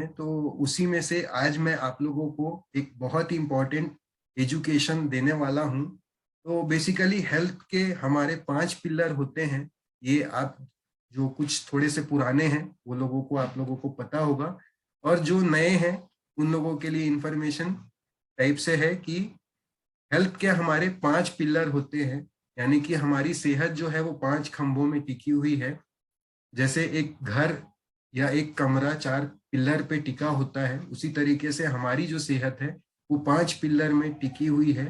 हैं, तो उसी में से आज मैं आप लोगों को एक बहुत ही इम्पोर्टेंट एजुकेशन देने वाला हूँ। तो बेसिकली हेल्थ के हमारे 5 पिलर होते हैं। ये आप जो कुछ थोड़े से पुराने हैं वो लोगों को, आप लोगों को पता होगा, और जो नए हैं उन लोगों के लिए इंफॉर्मेशन टाइप से है कि हेल्थ के हमारे 5 पिलर होते हैं। यानी कि हमारी सेहत जो है वो 5 खंभों में टिकी हुई है। जैसे एक घर या एक कमरा 4 पिलर पे टिका होता है, उसी तरीके से हमारी जो सेहत है वो 5 पिलर में टिकी हुई है।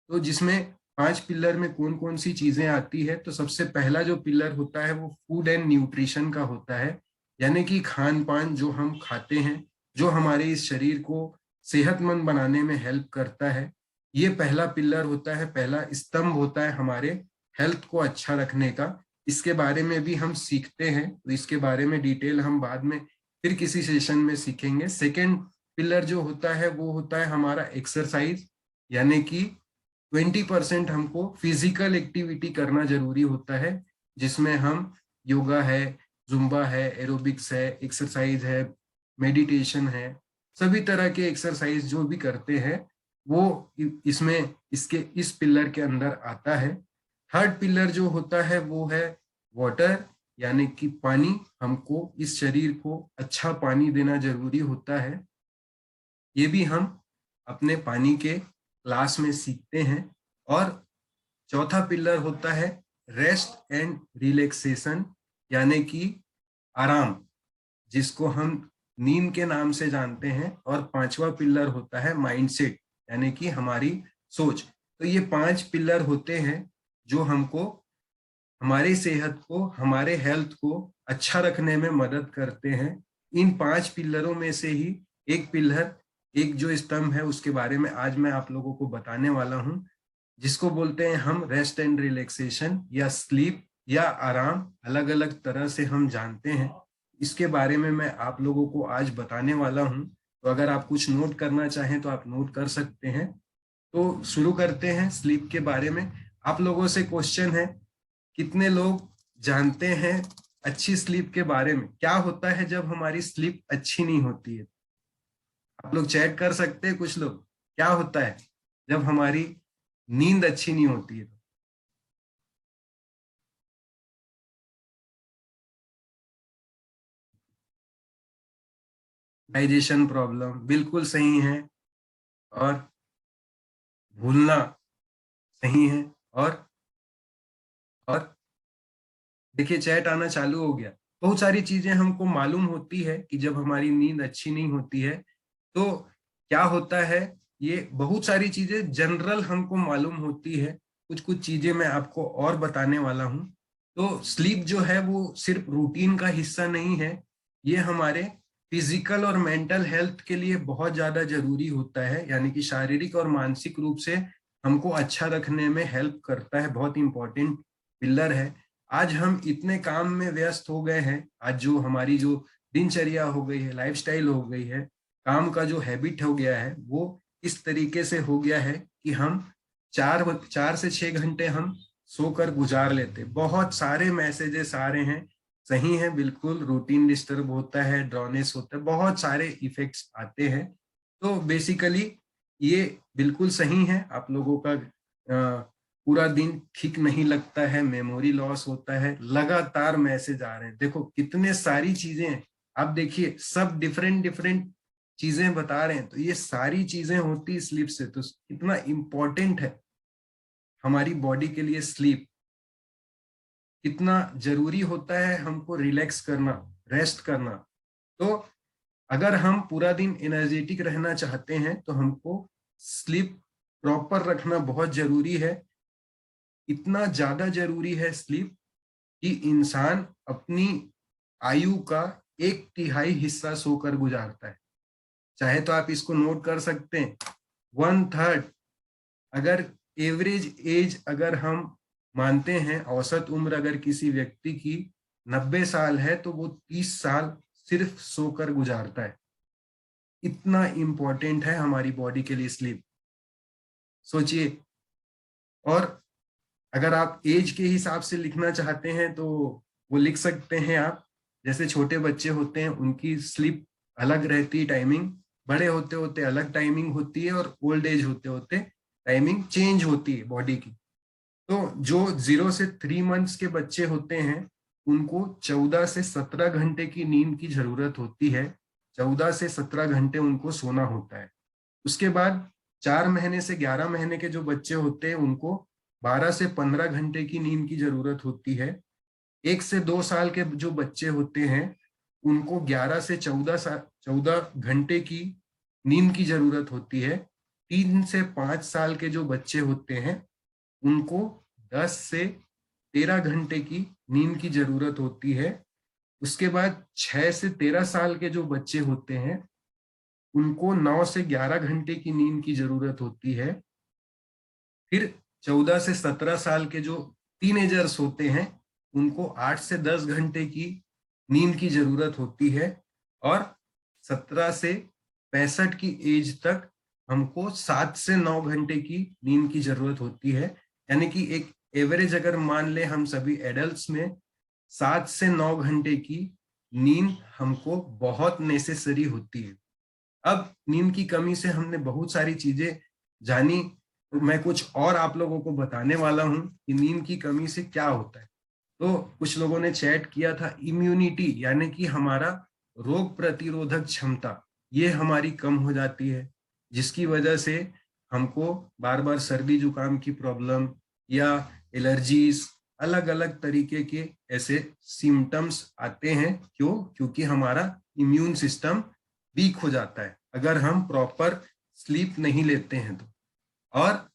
तो जिसमें 5 पिलर में कौन कौन सी चीजें आती है, तो सबसे पहला जो पिलर होता है वो फूड एंड न्यूट्रिशन का होता है। यानी कि खान पान जो हम खाते हैं, जो हमारे इस शरीर को सेहतमंद बनाने में हेल्प करता है, ये पहला पिलर होता है, पहला स्तंभ होता है हमारे हेल्थ को अच्छा रखने का। इसके बारे में भी हम सीखते हैं, तो इसके बारे में डिटेल हम बाद में फिर किसी सेशन में सीखेंगे। सेकेंड पिलर जो होता है वो होता है हमारा एक्सरसाइज। यानी कि 20% हमको फिजिकल एक्टिविटी करना जरूरी होता है, जिसमें हम योगा है, जुम्बा है, एरोबिक्स है, एक्सरसाइज है, मेडिटेशन है, सभी तरह के एक्सरसाइज जो भी करते हैं वो इसमें इसके इस पिलर के अंदर आता है। थर्ड पिलर जो होता है वो है वाटर, यानी कि पानी। हमको इस शरीर को अच्छा पानी देना जरूरी होता है। ये भी हम अपने पानी के क्लास में सीखते हैं। और चौथा पिलर होता है रेस्ट एंड रिलैक्सेशन, यानी कि आराम, जिसको हम नींद के नाम से जानते हैं। और पांचवा पिलर होता है माइंडसेट, यानी कि हमारी सोच। तो ये 5 पिलर होते हैं जो हमको हमारी सेहत को, हमारे हेल्थ को अच्छा रखने में मदद करते हैं। इन 5 पिलरों में से ही एक पिलर, एक जो स्तंभ है, उसके बारे में आज मैं आप लोगों को बताने वाला हूं, जिसको बोलते हैं हम रेस्ट एंड रिलैक्सेशन या स्लीप या आराम। अलग अलग तरह से हम जानते हैं। इसके बारे में मैं आप लोगों को आज बताने वाला हूं। तो अगर आप कुछ नोट करना चाहें तो आप नोट कर सकते हैं। तो शुरू करते हैं स्लीप के बारे में। आप लोगों से क्वेश्चन है, कितने लोग जानते हैं अच्छी स्लीप के बारे में? क्या होता है जब हमारी स्लीप अच्छी नहीं होती है? आप लोग चैट कर सकते हैं कुछ लोग। क्या होता है जब हमारी नींद अच्छी नहीं होती है? डाइजेशन प्रॉब्लम, बिल्कुल सही है। और भूलना, सही है। और देखिए चैट आना चालू हो गया। बहुत सारी चीजें हमको मालूम होती है कि जब हमारी नींद अच्छी नहीं होती है तो क्या होता है। ये बहुत सारी चीजें जनरल हमको मालूम होती है। कुछ कुछ चीजें मैं आपको और बताने वाला हूँ। तो स्लीप जो है वो सिर्फ रूटीन का हिस्सा नहीं है, ये हमारे फिजिकल और मेंटल हेल्थ के लिए बहुत ज्यादा जरूरी होता है। यानी कि शारीरिक और मानसिक रूप से हमको अच्छा रखने में हेल्प करता है, बहुत इंपॉर्टेंट पिलर है। आज हम इतने काम में व्यस्त हो गए हैं, आज जो हमारी जो दिनचर्या हो गई है, लाइफस्टाइल हो गई है, काम का जो हैबिट हो गया है, वो इस तरीके से हो गया है कि हम 4 से 6 घंटे हम सोकर गुजार लेते। बहुत सारे मैसेजेस आ रहे हैं, सही है, बिल्कुल रूटीन डिस्टर्ब होता है, ड्रॉनेस होता है, बहुत सारे इफेक्ट्स आते हैं। तो बेसिकली ये बिल्कुल सही है। आप लोगों का पूरा दिन ठीक नहीं लगता है, मेमोरी लॉस होता है, लगातार मैसेज आ रहे हैं। देखो कितने सारी चीजें हैं। आप देखिए सब डिफरेंट डिफरेंट चीजें बता रहे हैं, तो ये सारी चीजें होती स्लीप से। तो कितना इंपॉर्टेंट है हमारी बॉडी के लिए स्लीप, कितना जरूरी होता है हमको रिलैक्स करना, रेस्ट करना। तो अगर हम पूरा दिन एनर्जेटिक रहना चाहते हैं तो हमको स्लीप प्रॉपर रखना बहुत जरूरी है। इतना ज्यादा जरूरी है स्लीप कि इंसान अपनी आयु का 1/3 हिस्सा सोकर गुजारता है। चाहे तो आप इसको नोट कर सकते हैं, 1/3। अगर एवरेज एज अगर हम मानते हैं, औसत उम्र अगर किसी व्यक्ति की 90 साल है, तो वो 30 साल सिर्फ सोकर गुजारता है। इतना इंपॉर्टेंट है हमारी बॉडी के लिए स्लीप, सोचिए। और अगर आप एज के हिसाब से लिखना चाहते हैं तो वो लिख सकते हैं आप। जैसे छोटे बच्चे होते हैं उनकी स्लीप अलग रहती है टाइमिंग, बड़े होते होते अलग टाइमिंग होती है, और ओल्ड एज होते होते टाइमिंग चेंज होती है बॉडी की। तो जो 0 से 3 मंथ्स के बच्चे होते हैं उनको 14 से 17 घंटे की नींद की जरूरत होती है। 14 से 17 घंटे उनको सोना होता है। उसके बाद 4 महीने से 11 महीने के जो बच्चे होते हैं उनको 12 से 15 घंटे की नींद की जरूरत होती है। 1 से 2 साल के जो बच्चे होते हैं उनको 11 से 14 घंटे की नींद की जरूरत होती है। 3 से 5 साल के जो बच्चे होते हैं उनको 10 से 13 घंटे की नींद की जरूरत होती है। उसके बाद 6 से 13 साल के जो बच्चे होते हैं उनको 9 से 11 घंटे की नींद की जरूरत होती है। फिर 14 से 17 साल के जो टीनेजर्स होते हैं उनको 8 से 10 घंटे की नींद की जरूरत होती है। और 17 से 65 की एज तक हमको 7 से 9 घंटे की नींद की जरूरत होती है। यानी कि एक एवरेज अगर मान ले हम सभी एडल्ट्स में 7 से 9 घंटे की नींद हमको बहुत नेसेसरी होती है। अब नींद की कमी से हमने बहुत सारी चीजें जानी, तो मैं कुछ और आप लोगों को बताने वाला हूं कि नींद की कमी से क्या होता है। तो कुछ लोगों ने चैट किया था, इम्यूनिटी यानी कि हमारा रोग प्रतिरोधक क्षमता ये हमारी कम हो जाती है, जिसकी वजह से हमको बार बार सर्दी जुकाम की प्रॉब्लम या एलर्जीज, अलग अलग तरीके के ऐसे सिम्टम्स आते हैं। क्यों? क्योंकि हमारा इम्यून सिस्टम वीक हो जाता है अगर हम प्रॉपर स्लीप नहीं लेते हैं तो। और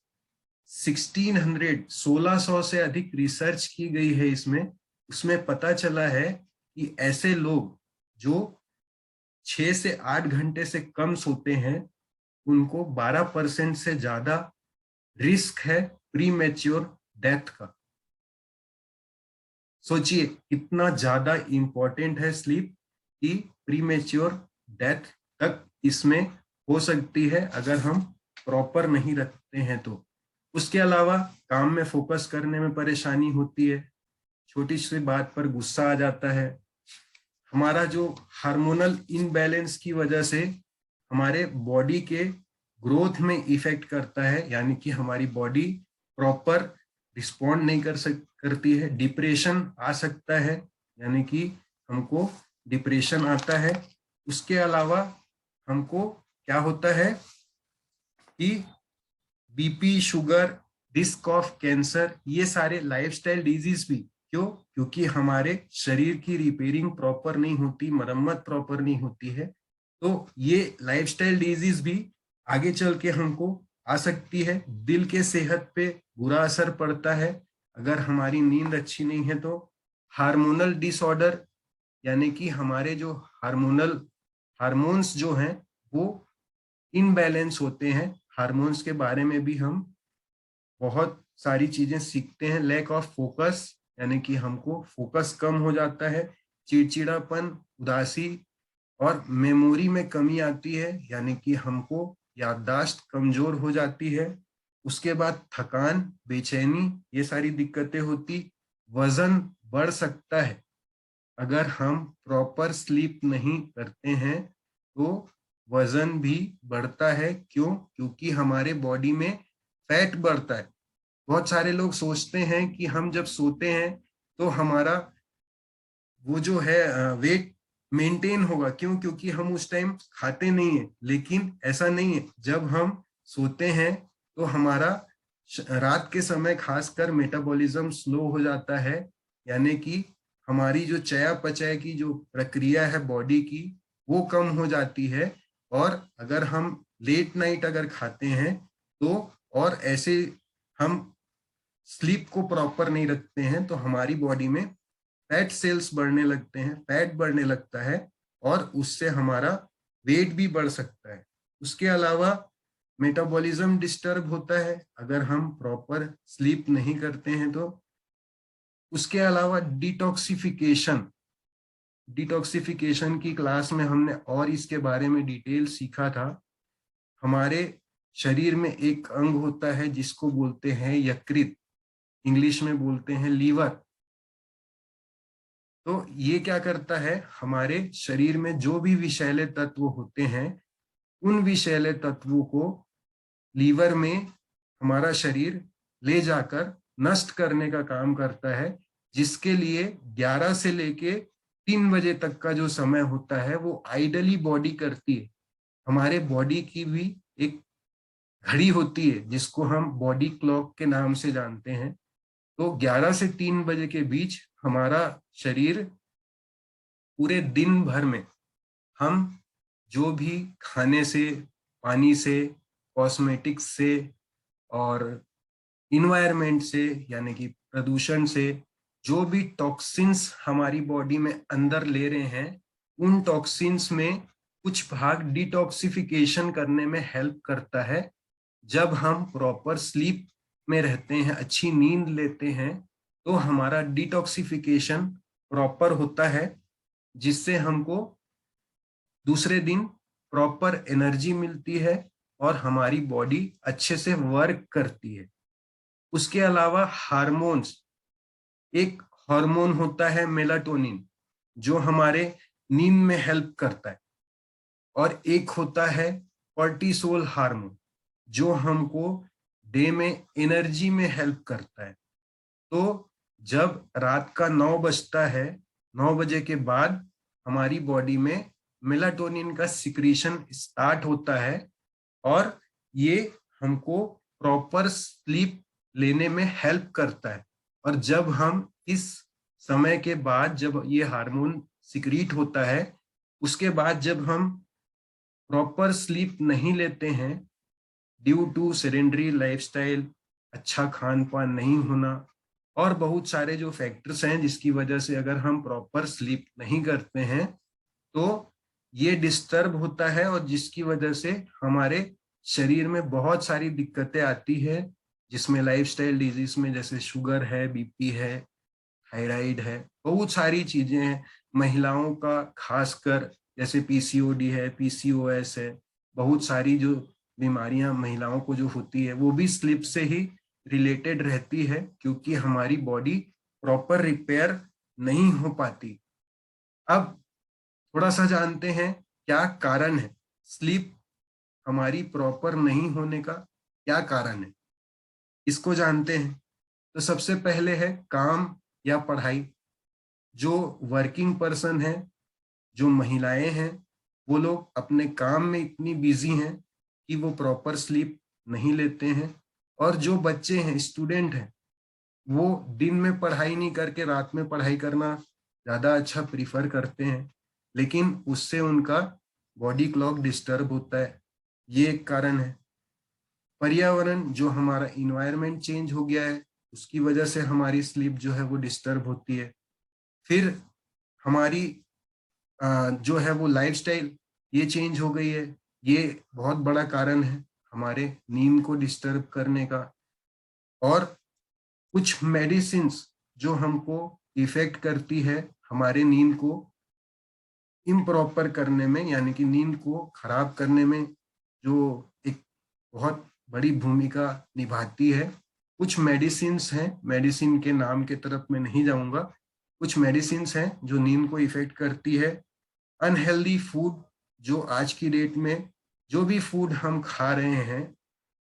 1600 से अधिक रिसर्च की गई है इसमें। उसमें पता चला है कि ऐसे लोग जो 6 से 8 घंटे से कम सोते हैं उनको 12% से ज्यादा रिस्क है प्री मैच्योर डेथ का। सोचिए कितना ज्यादा इंपॉर्टेंट है स्लीप, कि प्री मैच्योर डेथ तक इसमें हो सकती है अगर हम प्रॉपर नहीं रखते हैं तो। उसके अलावा काम में फोकस करने में परेशानी होती है, छोटी सी बात पर गुस्सा आ जाता है। हमारा जो हार्मोनल इनबैलेंस की वजह से हमारे बॉडी के ग्रोथ में इफेक्ट करता है, यानी कि हमारी बॉडी प्रॉपर रिस्पॉन्ड नहीं करती है। डिप्रेशन आ सकता है, यानी कि हमको डिप्रेशन आता है। उसके अलावा हमको क्या होता है कि BP, sugar, risk of cancer, ये सारे लाइफस्टाइल डिजीज भी। क्यों? क्योंकि हमारे शरीर की रिपेयरिंग प्रॉपर नहीं होती, मरम्मत प्रॉपर नहीं होती है। तो ये लाइफस्टाइल डिजीज भी आगे चल के हमको आ सकती है। दिल के सेहत पे बुरा असर पड़ता है अगर हमारी नींद अच्छी नहीं है तो। हार्मोनल डिसऑर्डर, यानी कि हमारे जो हार्मोन्स जो हैं वो इनबैलेंस होते हैं। हार्मोन्स के बारे में भी हम बहुत सारी चीजें सीखते हैं। लैक ऑफ फोकस, यानी कि हमको फोकस कम हो जाता है। चिड़चिड़ापन, उदासी और मेमोरी में कमी आती है, यानी कि हमको याददाश्त कमजोर हो जाती है। उसके बाद थकान, बेचैनी, ये सारी दिक्कतें होती। वजन बढ़ सकता है अगर हम प्रॉपर स्लीप नहीं करते हैं तो। वजन भी बढ़ता है। क्यों? क्योंकि हमारे बॉडी में फैट बढ़ता है। बहुत सारे लोग सोचते हैं कि हम जब सोते हैं तो हमारा वो जो है वेट मेंटेन होगा। क्यों? क्योंकि हम उस टाइम खाते नहीं है। लेकिन ऐसा नहीं है। जब हम सोते हैं तो हमारा रात के समय खासकर मेटाबॉलिज्म स्लो हो जाता है, यानी कि हमारी जो चयापचय की जो प्रक्रिया है बॉडी की वो कम हो जाती है। और अगर हम लेट नाइट अगर खाते हैं तो, और ऐसे हम स्लीप को प्रॉपर नहीं रखते हैं तो हमारी बॉडी में फैट सेल्स बढ़ने लगते हैं, फैट बढ़ने लगता है, और उससे हमारा वेट भी बढ़ सकता है। उसके अलावा मेटाबॉलिज्म डिस्टर्ब होता है अगर हम प्रॉपर स्लीप नहीं करते हैं तो। उसके अलावा डिटॉक्सिफिकेशन, डिटॉक्सिफिकेशन की क्लास में हमने और इसके बारे में डिटेल सीखा था। हमारे शरीर में एक अंग होता है जिसको बोलते हैं यकृत, इंग्लिश में बोलते हैं लीवर। तो ये क्या करता है, हमारे शरीर में जो भी विषैले तत्व होते हैं, उन विषैले तत्वों को लीवर में हमारा शरीर ले जाकर नष्ट करने का काम करता है, जिसके लिए 11 से लेके 3 बजे तक का जो समय होता है वो आइडली बॉडी करती है। हमारे बॉडी की भी एक घड़ी होती है जिसको हम बॉडी क्लॉक के नाम से जानते हैं। तो 11 से 3 बजे के बीच हमारा शरीर पूरे दिन भर में हम जो भी खाने से, पानी से, कॉस्मेटिक्स से और इन्वायरमेंट से यानी कि प्रदूषण से जो भी टॉक्सिन्स हमारी बॉडी में अंदर ले रहे हैं, उन टॉक्सिन्स में कुछ भाग डिटॉक्सिफिकेशन करने में हेल्प करता है। जब हम प्रॉपर स्लीप में रहते हैं, अच्छी नींद लेते हैं, तो हमारा डिटॉक्सिफिकेशन प्रॉपर होता है, जिससे हमको दूसरे दिन प्रॉपर एनर्जी मिलती है और हमारी बॉडी अच्छे से वर्क करती है। उसके अलावा हार्मोन्स, एक हार्मोन होता है मेलाटोनिन जो हमारे नींद में हेल्प करता है, और एक होता है कॉर्टिसोल हार्मोन जो हमको डे में एनर्जी में हेल्प करता है। तो जब रात का 9 बजता है, 9 बजे के बाद हमारी बॉडी में मेलाटोनिन का सिक्रीशन स्टार्ट होता है और ये हमको प्रॉपर स्लीप लेने में हेल्प करता है। और जब हम इस समय के बाद जब ये हार्मोन सिक्रीट होता है, उसके बाद जब हम प्रॉपर स्लीप नहीं लेते हैं ड्यू टू सेडेंटरी लाइफस्टाइल, अच्छा खान पान नहीं होना और बहुत सारे जो फैक्टर्स हैं जिसकी वजह से अगर हम प्रॉपर स्लीप नहीं करते हैं तो ये डिस्टर्ब होता है, और जिसकी वजह से हमारे शरीर में बहुत सारी दिक्कतें आती है, जिसमें लाइफस्टाइल डिजीज में जैसे शुगर है, बीपी है, थायराइड है, बहुत सारी चीजें हैं। महिलाओं का खासकर जैसे पीसीओडी है, पीसीओएस है, बहुत सारी जो बीमारियां महिलाओं को जो होती है वो भी स्लीप से ही रिलेटेड रहती है, क्योंकि हमारी बॉडी प्रॉपर रिपेयर नहीं हो पाती। अब थोड़ा सा जानते हैं क्या कारण है स्लीप हमारी प्रॉपर नहीं होने का, क्या कारण है, इसको जानते हैं। तो सबसे पहले है काम या पढ़ाई। जो वर्किंग पर्सन है, जो महिलाएं हैं, वो लोग अपने काम में इतनी बिजी हैं कि वो प्रॉपर स्लीप नहीं लेते हैं। और जो बच्चे हैं, स्टूडेंट हैं, वो दिन में पढ़ाई नहीं करके रात में पढ़ाई करना ज़्यादा अच्छा प्रीफर करते हैं, लेकिन उससे उनका बॉडी क्लॉक डिस्टर्ब होता है। ये एक कारण है। पर्यावरण, जो हमारा इन्वायरमेंट चेंज हो गया है, उसकी वजह से हमारी स्लीप जो है वो डिस्टर्ब होती है। फिर हमारी जो है वो लाइफस्टाइल ये चेंज हो गई है, ये बहुत बड़ा कारण है हमारे नींद को डिस्टर्ब करने का। और कुछ मेडिसिन्स जो हमको इफेक्ट करती है हमारे नींद को इम्प्रॉपर करने में, यानी कि नींद को खराब करने में, जो एक बहुत बड़ी भूमिका निभाती है। कुछ मेडिसिन्स हैं, मेडिसिन के नाम के तरफ मैं नहीं जाऊंगा, कुछ मेडिसिन्स हैं जो नींद को इफेक्ट करती है। अनहेल्दी फूड, जो आज की डेट में जो भी फूड हम खा रहे हैं,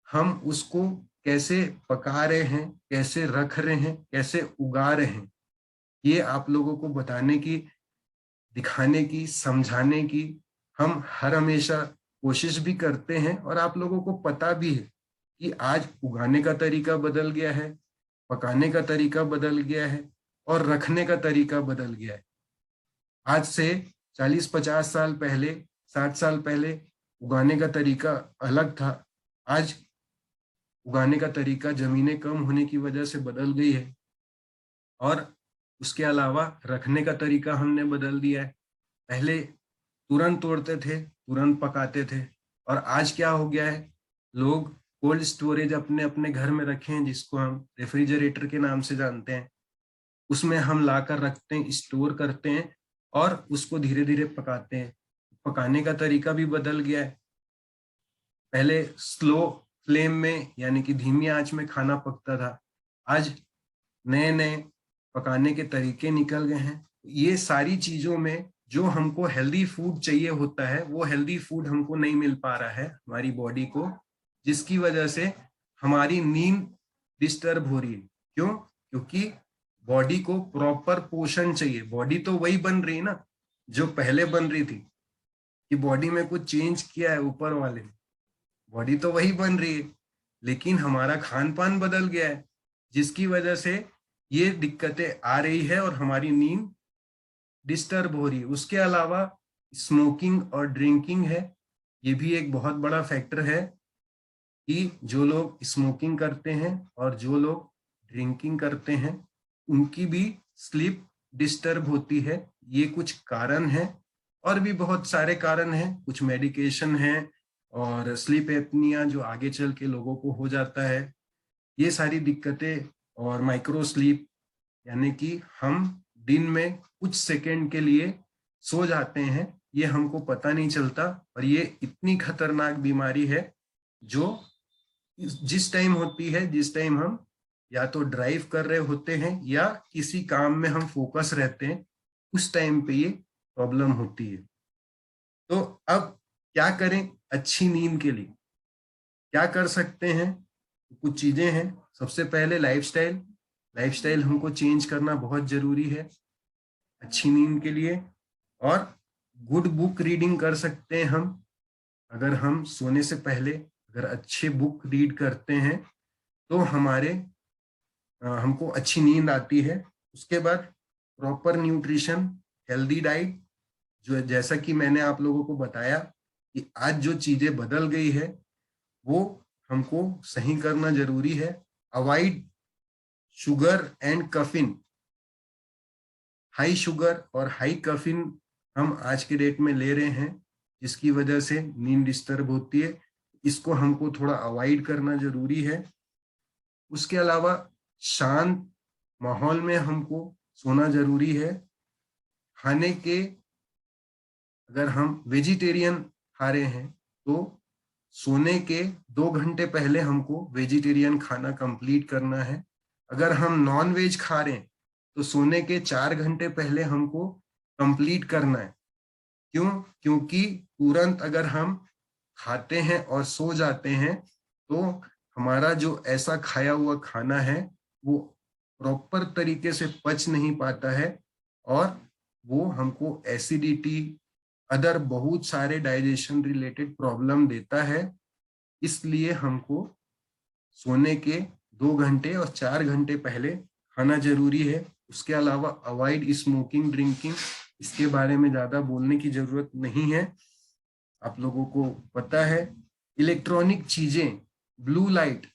हम उसको कैसे पका रहे हैं, कैसे रख रहे हैं, कैसे उगा रहे हैं, ये आप लोगों को बताने की, दिखाने की, समझाने की हम हर हमेशा कोशिश भी करते हैं। और आप लोगों को पता भी है कि आज उगाने का तरीका बदल गया है, पकाने का तरीका बदल गया है और रखने का तरीका बदल गया है। आज से 40-50 साल पहले, 60 साल पहले उगाने का तरीका अलग था। आज उगाने का तरीका जमीनें कम होने की वजह से बदल गई है, और उसके अलावा रखने का तरीका हमने बदल दिया है। पहले तुरंत तोड़ते थे, तुरंत पकाते थे, और आज क्या हो गया है, लोग कोल्ड स्टोरेज अपने अपने घर में रखे हैं, जिसको हम रेफ्रिजरेटर के नाम से जानते हैं। उसमें हम लाकर रखते हैं, स्टोर करते हैं और उसको धीरे धीरे पकाते हैं। पकाने का तरीका भी बदल गया है। पहले स्लो फ्लेम में यानी कि धीमी आंच में खाना पकता था, आज नए नए पकाने के तरीके निकल गए हैं, ये सारी चीजों में जो हमको हेल्दी फूड चाहिए होता है वो हेल्दी फूड हमको नहीं मिल पा रहा है हमारी बॉडी को, जिसकी वजह से हमारी नींद डिस्टर्ब हो रही है। क्यों? क्योंकि बॉडी को प्रॉपर पोषण चाहिए। बॉडी तो वही बन रही है ना जो पहले बन रही थी, कि बॉडी में कुछ चेंज किया है ऊपर वाले ने, बॉडी तो वही बन रही है, लेकिन हमारा खान पान बदल गया है, जिसकी वजह से ये दिक्कतें आ रही है और हमारी नींद डिस्टर्ब हो रही है। उसके अलावा स्मोकिंग और ड्रिंकिंग है, ये भी एक बहुत बड़ा फैक्टर है कि जो लोग स्मोकिंग करते हैं और जो लोग ड्रिंकिंग करते हैं उनकी भी स्लीप डिस्टर्ब होती है। ये कुछ कारण है, और भी बहुत सारे कारण हैं, कुछ मेडिकेशन है और स्लीप एपनिया जो आगे चल के लोगों को हो जाता है, ये सारी दिक्कतें। और माइक्रो स्लीप, यानी कि हम दिन में कुछ सेकंड के लिए सो जाते हैं, ये हमको पता नहीं चलता, और ये इतनी खतरनाक बीमारी है जो जिस टाइम होती है, जिस टाइम हम या तो ड्राइव कर रहे होते हैं या किसी काम में हम फोकस रहते हैं, उस टाइम पे ये प्रॉब्लम होती है। तो अब क्या करें अच्छी नींद के लिए? क्या कर सकते हैं? कुछ चीजें हैं। सबसे पहले लाइफस्टाइल, लाइफस्टाइल हमको चेंज करना बहुत जरूरी है अच्छी नींद के लिए। और गुड बुक रीडिंग कर सकते हैं हम। अगर हम सोने से पहले अगर अच्छे बुक रीड करते हैं तो हमको अच्छी नींद आती है। उसके बाद प्रॉपर न्यूट्रिशन, हेल्दी डाइट, जो जैसा कि मैंने आप लोगों को बताया कि आज जो चीजें बदल गई है वो हमको सही करना जरूरी है। Avoid sugar and caffeine. High sugar और हाई कफिन हम आज के डेट में ले रहे हैं, जिसकी वजह से नींद डिस्टर्ब होती है। इसको हमको थोड़ा अवॉइड करना जरूरी है। उसके अलावा शांत माहौल में हमको सोना जरूरी है। खाने के, अगर हम वेजिटेरियन खा रहे हैं तो सोने के 2 घंटे पहले हमको वेजिटेरियन खाना कंप्लीट करना है। अगर हम नॉन वेज खा रहे हैं तो सोने के 4 घंटे पहले हमको कंप्लीट करना है। क्यों? क्योंकि तुरंत अगर हम खाते हैं और सो जाते हैं तो हमारा जो ऐसा खाया हुआ खाना है वो प्रॉपर तरीके से पच नहीं पाता है, और वो हमको एसिडिटी, अदर बहुत सारे डाइजेशन रिलेटेड प्रॉब्लम देता है। इसलिए हमको सोने के 2 घंटे और 4 घंटे पहले खाना जरूरी है। उसके अलावा अवॉइड स्मोकिंग, ड्रिंकिंग, इसके बारे में ज्यादा बोलने की जरूरत नहीं है, आप लोगों को पता है। इलेक्ट्रॉनिक चीजें, ब्लू लाइट,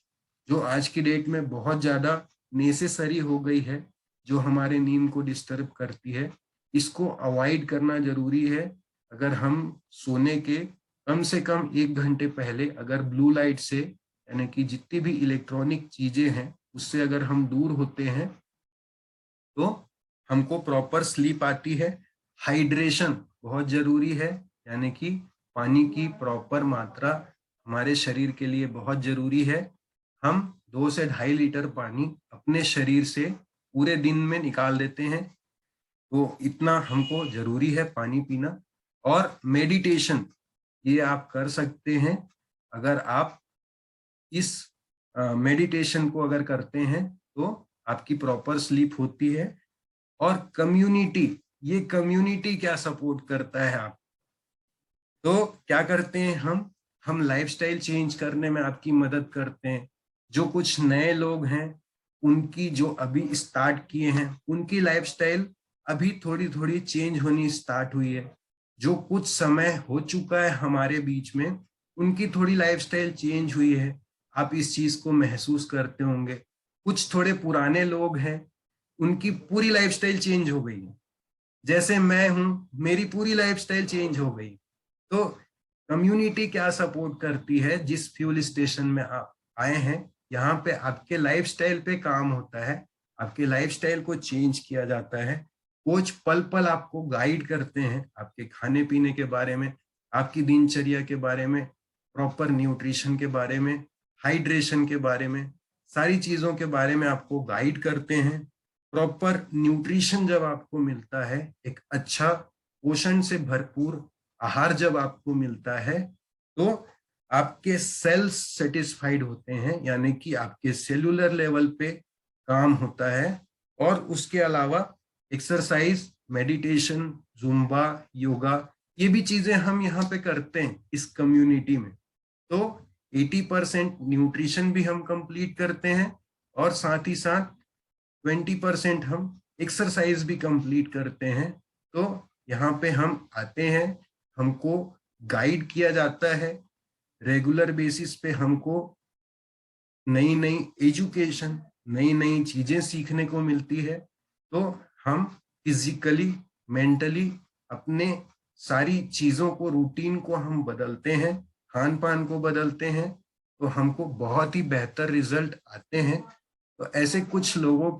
जो आज की डेट में बहुत ज्यादा नेसेसरी हो गई है, जो हमारे नींद को डिस्टर्ब करती है, इसको अवॉइड करना जरूरी है। अगर हम सोने के कम से कम 1 घंटे पहले अगर ब्लू लाइट से, यानी कि जितनी भी इलेक्ट्रॉनिक चीजें हैं उससे अगर हम दूर होते हैं तो हमको प्रॉपर स्लीप आती है। हाइड्रेशन बहुत जरूरी है, यानी कि पानी की प्रॉपर मात्रा हमारे शरीर के लिए बहुत जरूरी है। हम 2 से 2.5 लीटर पानी अपने शरीर से पूरे दिन में निकाल देते हैं, तो इतना हमको जरूरी है पानी पीना। और मेडिटेशन, ये आप कर सकते हैं। अगर आप इस मेडिटेशन को अगर करते हैं तो आपकी प्रॉपर स्लीप होती है। और कम्युनिटी, ये कम्युनिटी क्या सपोर्ट करता है आप, तो क्या करते हैं हम लाइफस्टाइल चेंज करने में आपकी मदद करते हैं। जो कुछ नए लोग हैं उनकी, जो अभी स्टार्ट किए हैं, उनकी लाइफस्टाइल अभी थोड़ी थोड़ी चेंज होनी स्टार्ट हुई है। जो कुछ समय हो चुका है हमारे बीच में, उनकी थोड़ी लाइफस्टाइल चेंज हुई है, आप इस चीज को महसूस करते होंगे। कुछ थोड़े पुराने लोग हैं, उनकी पूरी लाइफस्टाइल चेंज हो गई है। जैसे मैं हूं, मेरी पूरी लाइफस्टाइल चेंज हो गई। तो कम्युनिटी क्या सपोर्ट करती है, जिस फ्यूल स्टेशन में आप आए हैं, यहाँ पे आपके लाइफस्टाइल पे काम होता है, आपके लाइफस्टाइल को चेंज किया जाता है। कोच पल पल आपको गाइड करते हैं, आपके खाने पीने के बारे में, आपकी दिनचर्या के बारे में, प्रॉपर न्यूट्रिशन के बारे में, हाइड्रेशन के बारे में, सारी चीजों के बारे में आपको गाइड करते हैं। प्रॉपर न्यूट्रिशन जब आपको मिलता है, एक अच्छा पोषण से भरपूर आहार जब आपको मिलता है, तो आपके सेल्स सेटिस्फाइड होते हैं, यानी कि आपके सेलुलर लेवल पे काम होता है। और उसके अलावा एक्सरसाइज, मेडिटेशन, जुम्बा, योगा, ये भी चीजें हम यहाँ पे करते हैं इस कम्युनिटी में। तो 80% न्यूट्रिशन भी हम कंप्लीट करते हैं, और साथ ही साथ 20% हम एक्सरसाइज भी कंप्लीट करते हैं। तो यहाँ पे हम आते हैं, हमको गाइड किया जाता है, रेगुलर बेसिस पे हमको नई नई एजुकेशन, नई नई चीजें सीखने को मिलती है। तो हम फिजिकली, मेंटली अपने सारी चीजों को, रूटीन को हम बदलते हैं, खान पान को बदलते हैं, तो हमको बहुत ही बेहतर रिजल्ट आते हैं। तो ऐसे कुछ लोगों